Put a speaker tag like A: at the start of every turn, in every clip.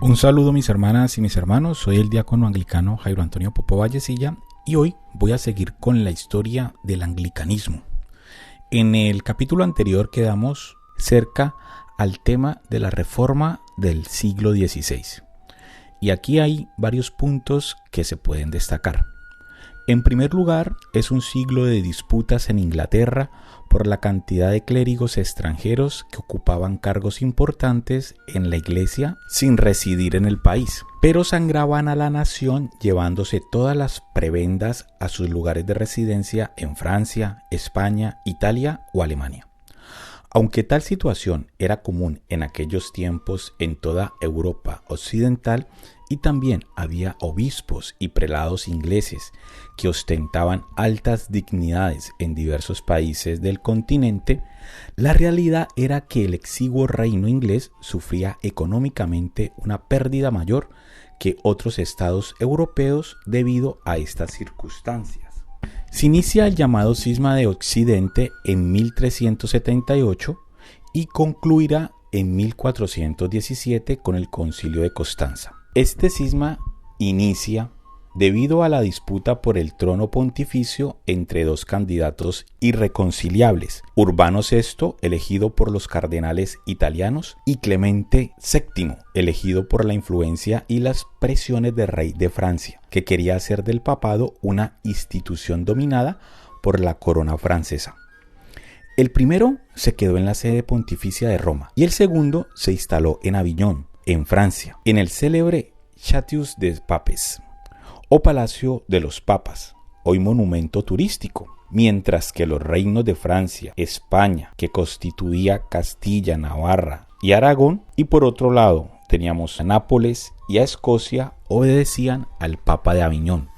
A: Un saludo mis hermanas y mis hermanos, soy el diácono anglicano Jairo Antonio Popo Vallecilla y hoy voy a seguir con la historia del anglicanismo. En el capítulo anterior quedamos cerca al tema de la reforma del siglo XVI y aquí hay varios puntos que se pueden destacar. En primer lugar, es un siglo de disputas en Inglaterra por la cantidad de clérigos extranjeros que ocupaban cargos importantes en la iglesia sin residir en el país, pero sangraban a la nación llevándose todas las prebendas a sus lugares de residencia en Francia, España, Italia o Alemania. Aunque tal situación era común en aquellos tiempos en toda Europa occidental, y también había obispos y prelados ingleses que ostentaban altas dignidades en diversos países del continente, la realidad era que el exiguo reino inglés sufría económicamente una pérdida mayor que otros estados europeos debido a estas circunstancias. Se inicia el llamado Cisma de Occidente en 1378 y concluirá en 1417 con el Concilio de Constanza. Este cisma inicia debido a la disputa por el trono pontificio entre dos candidatos irreconciliables, Urbano VI, elegido por los cardenales italianos, y Clemente VII, elegido por la influencia y las presiones del rey de Francia, que quería hacer del papado una institución dominada por la corona francesa. El primero se quedó en la sede pontificia de Roma y el segundo se instaló en Aviñón, en Francia, en el célebre Château des Papes, o Palacio de los Papas, hoy monumento turístico, mientras que los reinos de Francia, España, que constituía Castilla, Navarra y Aragón, y por otro lado teníamos a Nápoles y a Escocia, obedecían al Papa de Aviñón.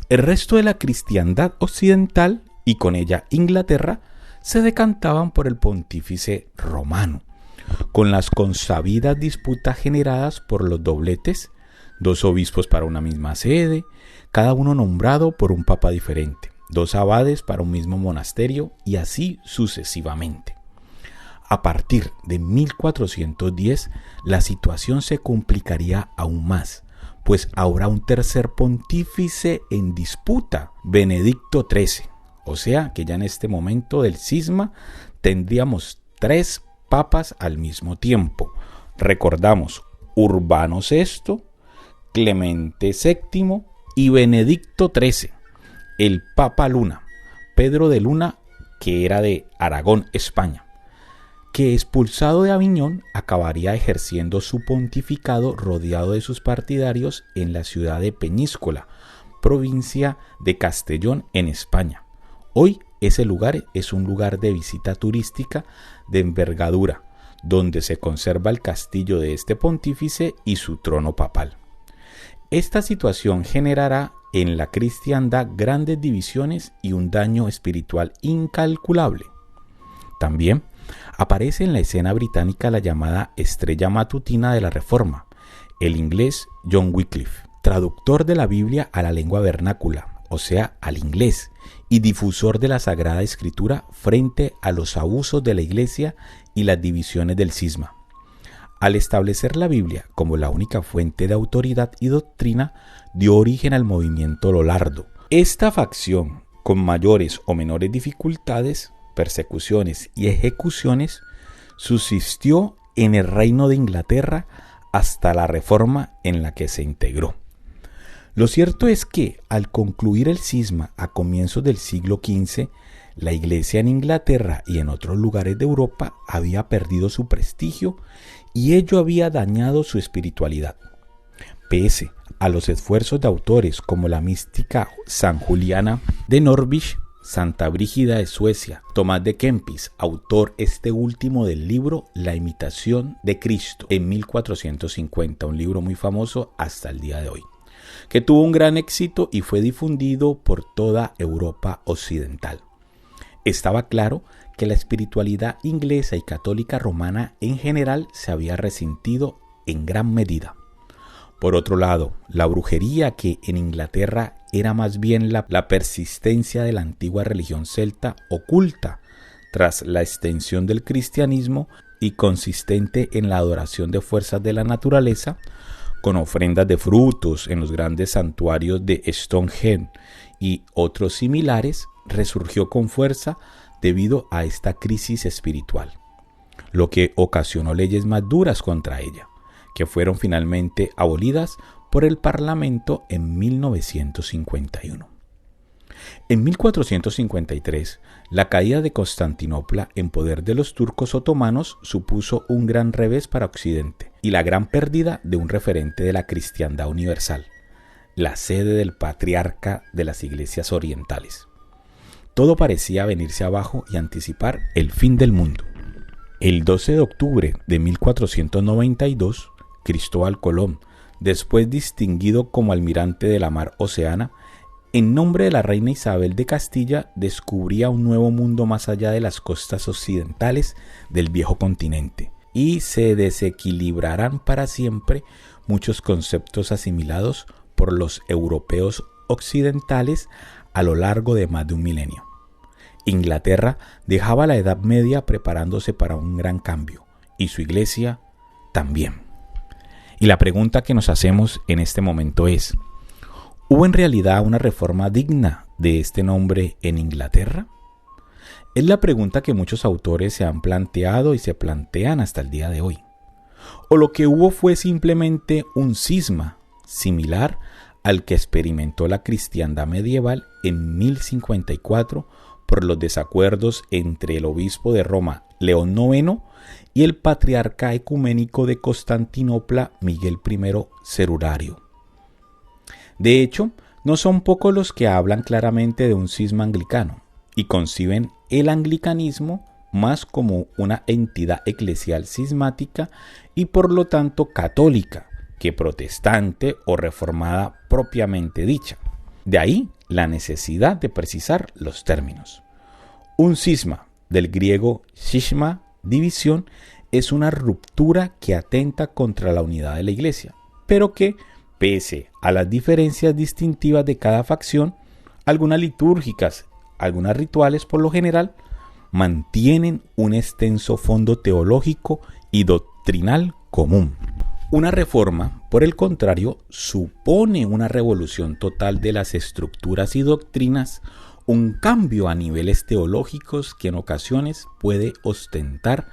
A: El resto de la cristiandad occidental, y con ella Inglaterra, se decantaban por el pontífice romano, con las consabidas disputas generadas por los dobletes, dos obispos para una misma sede, cada uno nombrado por un papa diferente, dos abades para un mismo monasterio y así sucesivamente. A partir de 1410 la situación se complicaría aún más, pues habrá un tercer pontífice en disputa, Benedicto XIII, o sea que ya en este momento del cisma tendríamos tres papas al mismo tiempo. Recordamos Urbano VI, Clemente VII y Benedicto XIII, el Papa Luna, Pedro de Luna, que era de Aragón, España, que expulsado de Aviñón acabaría ejerciendo su pontificado rodeado de sus partidarios en la ciudad de Peñíscola, provincia de Castellón en España. Hoy ese lugar es un lugar de visita turística de envergadura, donde se conserva el castillo de este pontífice y su trono papal. Esta situación generará en la cristiandad grandes divisiones y un daño espiritual incalculable. También aparece en la escena británica la llamada estrella matutina de la Reforma, el inglés John Wycliffe, traductor de la Biblia a la lengua vernácula, o sea, al inglés, y difusor de la Sagrada Escritura frente a los abusos de la Iglesia y las divisiones del cisma. Al establecer la Biblia como la única fuente de autoridad y doctrina, dio origen al movimiento Lollardo. Esta facción, con mayores o menores dificultades, persecuciones y ejecuciones, subsistió en el Reino de Inglaterra hasta la Reforma en la que se integró. Lo cierto es que, al concluir el cisma a comienzos del siglo XV, la Iglesia en Inglaterra y en otros lugares de Europa había perdido su prestigio y ello había dañado su espiritualidad. Pese a los esfuerzos de autores como la mística San Juliana de Norwich, Santa Brígida de Suecia, Tomás de Kempis, autor este último del libro La imitación de Cristo, en 1450, un libro muy famoso hasta el día de hoy, que tuvo un gran éxito y fue difundido por toda Europa occidental. Estaba claro que la espiritualidad inglesa y católica romana en general se había resentido en gran medida. Por otro lado, la brujería, que en Inglaterra era más bien la persistencia de la antigua religión celta oculta tras la extensión del cristianismo y consistente en la adoración de fuerzas de la naturaleza, con ofrendas de frutos en los grandes santuarios de Stonehenge y otros similares, resurgió con fuerza debido a esta crisis espiritual, lo que ocasionó leyes más duras contra ella, que fueron finalmente abolidas por el Parlamento en 1951. En 1453, la caída de Constantinopla en poder de los turcos otomanos supuso un gran revés para Occidente y la gran pérdida de un referente de la cristiandad universal, la sede del patriarca de las iglesias orientales. Todo parecía venirse abajo y anticipar el fin del mundo. El 12 de octubre de 1492, Cristóbal Colón, después distinguido como almirante de la mar Oceana, en nombre de la reina Isabel de Castilla, descubría un nuevo mundo más allá de las costas occidentales del viejo continente, y se desequilibrarán para siempre muchos conceptos asimilados por los europeos occidentales a lo largo de más de un milenio. Inglaterra dejaba la Edad Media preparándose para un gran cambio, y su iglesia también. Y la pregunta que nos hacemos en este momento es: ¿hubo en realidad una reforma digna de este nombre en Inglaterra? Es la pregunta que muchos autores se han planteado y se plantean hasta el día de hoy. ¿O lo que hubo fue simplemente un cisma similar al que experimentó la cristiandad medieval en 1054 por los desacuerdos entre el obispo de Roma, León IX, y el patriarca ecuménico de Constantinopla, Miguel I Cerulario? De hecho, no son pocos los que hablan claramente de un cisma anglicano y conciben el anglicanismo más como una entidad eclesial cismática y por lo tanto católica que protestante o reformada propiamente dicha. De ahí la necesidad de precisar los términos. Un cisma, del griego schisma, división, es una ruptura que atenta contra la unidad de la iglesia, pero que, pese a las diferencias distintivas de cada facción, algunas litúrgicas, algunas rituales por lo general, mantienen un extenso fondo teológico y doctrinal común. Una reforma, por el contrario, supone una revolución total de las estructuras y doctrinas, un cambio a niveles teológicos que en ocasiones puede ostentar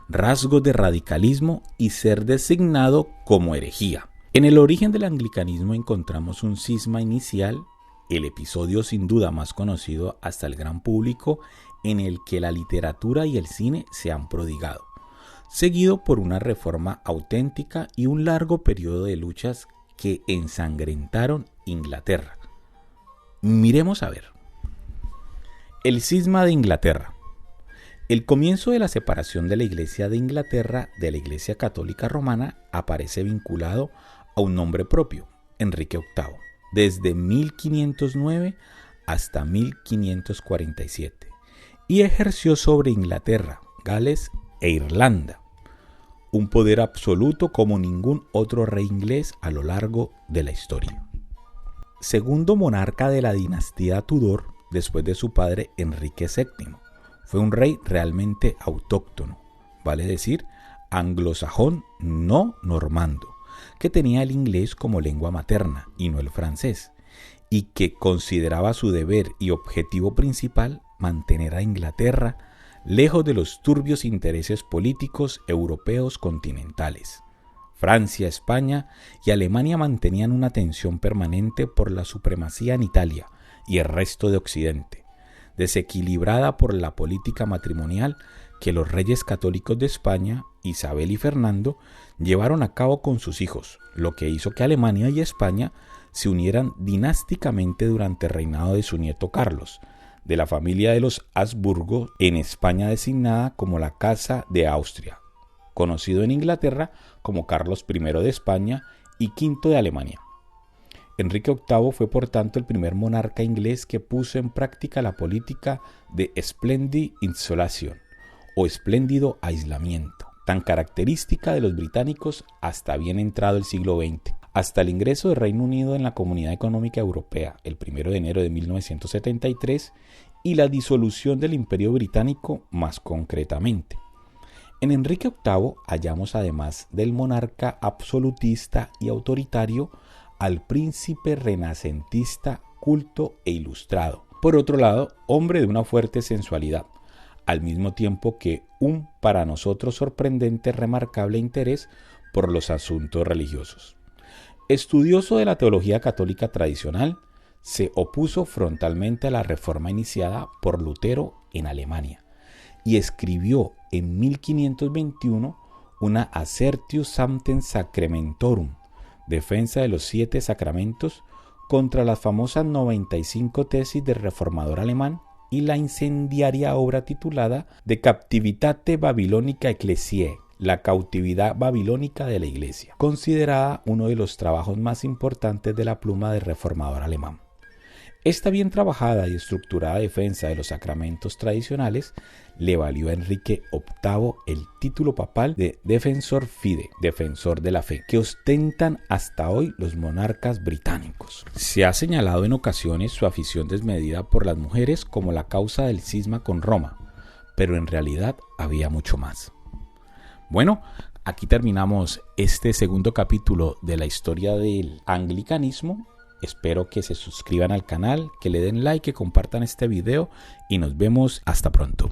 A: rasgos de radicalismo y ser designado como herejía. En el origen del anglicanismo encontramos un cisma inicial, el episodio sin duda más conocido hasta el gran público, en el que la literatura y el cine se han prodigado, seguido por una reforma auténtica y un largo periodo de luchas que ensangrentaron Inglaterra. Miremos a ver. El cisma de Inglaterra. El comienzo de la separación de la Iglesia de Inglaterra de la Iglesia Católica Romana aparece vinculado a un nombre propio, Enrique VIII, desde 1509 hasta 1547, y ejerció sobre Inglaterra, Gales e Irlanda un poder absoluto como ningún otro rey inglés a lo largo de la historia. Segundo monarca de la dinastía Tudor, después de su padre Enrique VII, fue un rey realmente autóctono, vale decir, anglosajón no normando, que tenía el inglés como lengua materna y no el francés, y que consideraba su deber y objetivo principal mantener a Inglaterra lejos de los turbios intereses políticos europeos continentales. Francia, España y Alemania mantenían una tensión permanente por la supremacía en Italia y el resto de Occidente, desequilibrada por la política matrimonial que los reyes católicos de España, Isabel y Fernando, llevaron a cabo con sus hijos, lo que hizo que Alemania y España se unieran dinásticamente durante el reinado de su nieto Carlos, de la familia de los Habsburgo, en España designada como la Casa de Austria, conocido en Inglaterra como Carlos I de España y V de Alemania. Enrique VIII fue por tanto el primer monarca inglés que puso en práctica la política de splendid isolation o espléndido aislamiento, tan característica de los británicos hasta bien entrado el siglo XX, hasta el ingreso del Reino Unido en la Comunidad Económica Europea el 1 de enero de 1973 y la disolución del Imperio Británico más concretamente. En Enrique VIII hallamos, además del monarca absolutista y autoritario, al príncipe renacentista, culto e ilustrado. Por otro lado, hombre de una fuerte sensualidad, al mismo tiempo que un para nosotros sorprendente, remarcable interés por los asuntos religiosos. Estudioso de la teología católica tradicional, se opuso frontalmente a la reforma iniciada por Lutero en Alemania y escribió en 1521 una Assertio Sanctam Sacramentorum, defensa de los 7 sacramentos, contra las famosas 95 tesis del reformador alemán y la incendiaria obra titulada De Captivitate Babilonica Ecclesiae, la cautividad babilónica de la Iglesia, considerada uno de los trabajos más importantes de la pluma del reformador alemán. Esta bien trabajada y estructurada defensa de los sacramentos tradicionales le valió a Enrique VIII el título papal de Defensor Fide, defensor de la fe, que ostentan hasta hoy los monarcas británicos. Se ha señalado en ocasiones su afición desmedida por las mujeres como la causa del cisma con Roma, pero en realidad había mucho más. Bueno, aquí terminamos este segundo capítulo de la historia del anglicanismo. Espero que se suscriban al canal, que le den like, que compartan este video y nos vemos hasta pronto.